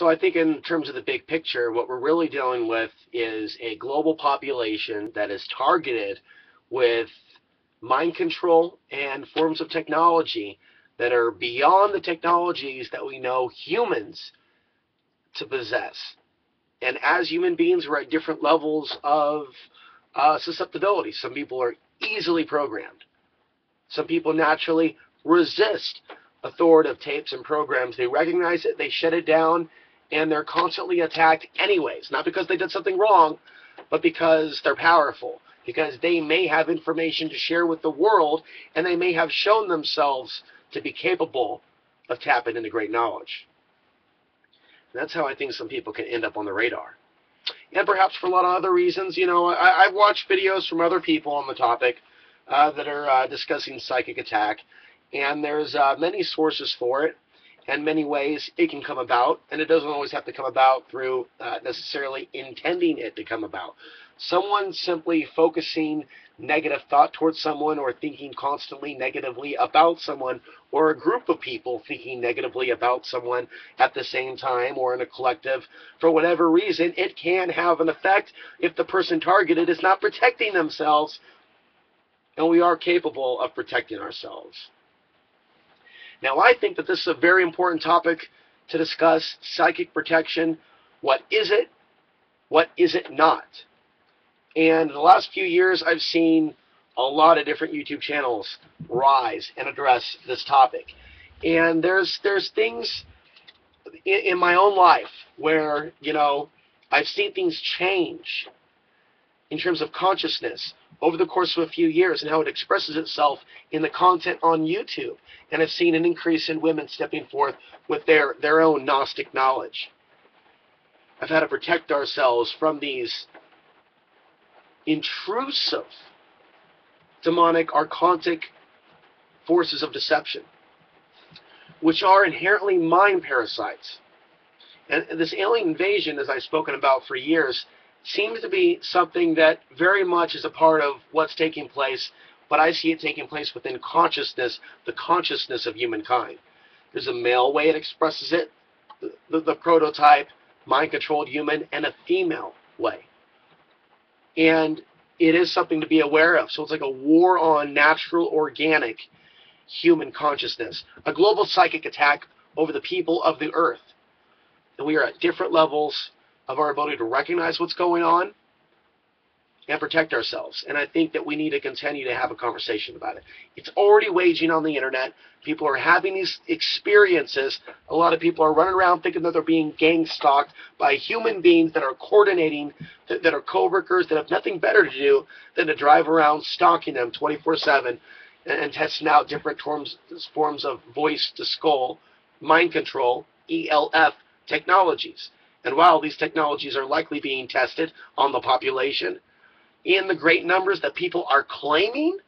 So I think in terms of the big picture, what we're really dealing with is a global population that is targeted with mind control and forms of technology that are beyond the technologies that we know humans to possess. And as human beings, we're at different levels of susceptibility. Some people are easily programmed. Some people naturally resist authoritative tapes and programs. They recognize it, they shut it down, and they're constantly attacked anyways. Not because they did something wrong, but because they're powerful. Because they may have information to share with the world, and they may have shown themselves to be capable of tapping into great knowledge. And that's how I think some people can end up on the radar. And perhaps for a lot of other reasons, I've watched videos from other people on the topic that are discussing psychic attack, and there's many sources for it and many ways it can come about, and it doesn't always have to come about through necessarily intending it to come about. Someone simply focusing negative thought towards someone, or thinking constantly negatively about someone, or a group of people thinking negatively about someone at the same time, or in a collective, for whatever reason, it can have an effect if the person targeted is not protecting themselves, and we are capable of protecting ourselves. Now, I think that this is a very important topic to discuss: psychic protection. What is it? What is it not? And in the last few years, I've seen a lot of different YouTube channels rise and address this topic. And there's things in my own life where, I've seen things change in terms of consciousness over the course of a few years, and how it expresses itself in the content on YouTube. And I've seen an increase in women stepping forth with their own Gnostic knowledge. I've had to protect ourselves from these intrusive, demonic, archontic forces of deception, which are inherently mind parasites. And this alien invasion, as I've spoken about for years, seems to be something that very much is a part of what's taking place, but I see it taking place within consciousness, the consciousness of humankind. There's a male way it expresses it, the prototype, mind-controlled human, and a female way. And it is something to be aware of. So it's like a war on natural, organic human consciousness, a global psychic attack over the people of the earth. And we are at different levels of our ability to recognize what's going on and protect ourselves. And I think that we need to continue to have a conversation about it. It's already waging on the internet. People are having these experiences. A lot of people are running around thinking that they're being gang stalked by human beings that are coordinating, that are co-workers, that have nothing better to do than to drive around stalking them 24/7 and testing out different forms of voice to skull, mind control, ELF technologies. And while these technologies are likely being tested on the population in the great numbers that people are claiming,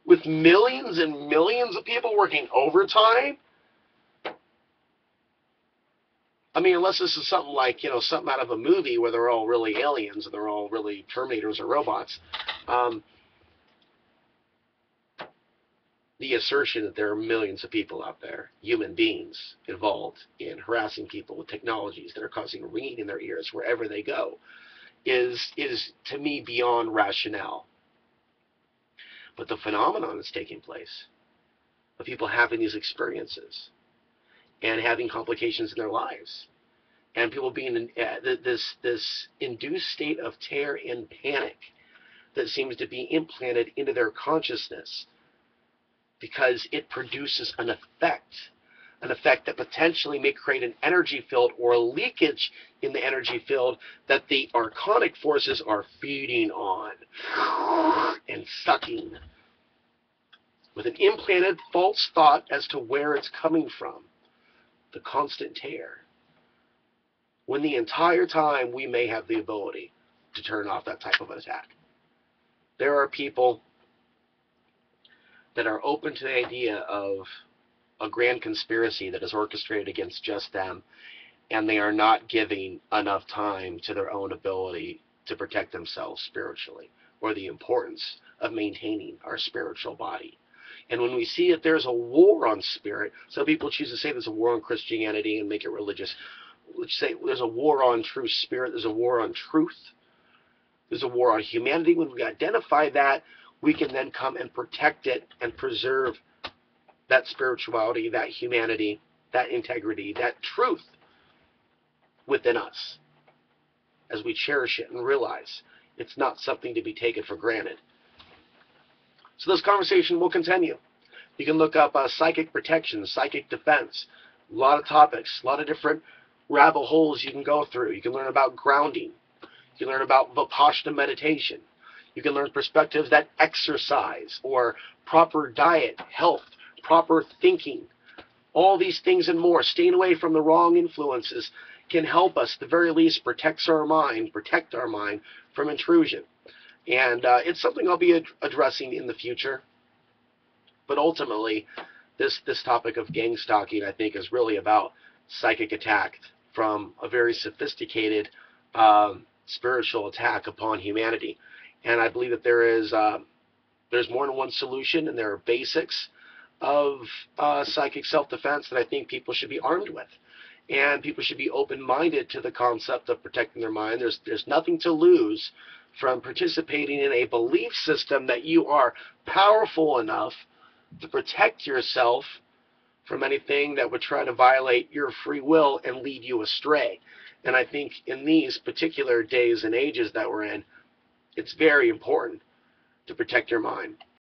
with millions and millions of people working overtime, I mean, unless this is something like, something out of a movie where they're all really aliens and they're all really Terminators or robots, the assertion that there are millions of people out there, human beings, involved in harassing people with technologies that are causing ringing in their ears wherever they go, is to me beyond rationale. But the phenomenon that's taking place of people having these experiences and having complications in their lives, and people being in this induced state of terror and panic that seems to be implanted into their consciousness, because it produces an effect that potentially may create an energy field or a leakage in the energy field that the archonic forces are feeding on and sucking, with an implanted false thought as to where it's coming from, the constant tear, when the entire time we may have the ability to turn off that type of an attack. There are people that are open to the idea of a grand conspiracy that is orchestrated against just them, and they are not giving enough time to their own ability to protect themselves spiritually, or the importance of maintaining our spiritual body. And when we see that there's a war on spirit, some people choose to say there's a war on Christianity and make it religious, let's say there's a war on true spirit, there's a war on truth, there's a war on humanity. When we identify that, we can then come and protect it and preserve that spirituality, that humanity, that integrity, that truth within us as we cherish it and realize it's not something to be taken for granted. So this conversation will continue. You can look up psychic protection, psychic defense, a lot of topics, a lot of different rabbit holes you can go through. You can learn about grounding. You can learn about Vipassana meditation. You can learn perspectives that exercise or proper diet, health, proper thinking. All these things and more, staying away from the wrong influences, can help us, at the very least, protect our mind from intrusion. And it's something I'll be addressing in the future. But ultimately, this topic of gang stalking, I think, is really about psychic attack from a very sophisticated spiritual attack upon humanity. And I believe that there's more than one solution, and there are basics of psychic self-defense that I think people should be armed with. And people should be open-minded to the concept of protecting their mind. There's nothing to lose from participating in a belief system that you are powerful enough to protect yourself from anything that would try to violate your free will and lead you astray. And I think in these particular days and ages that we're in, it's very important to protect your mind.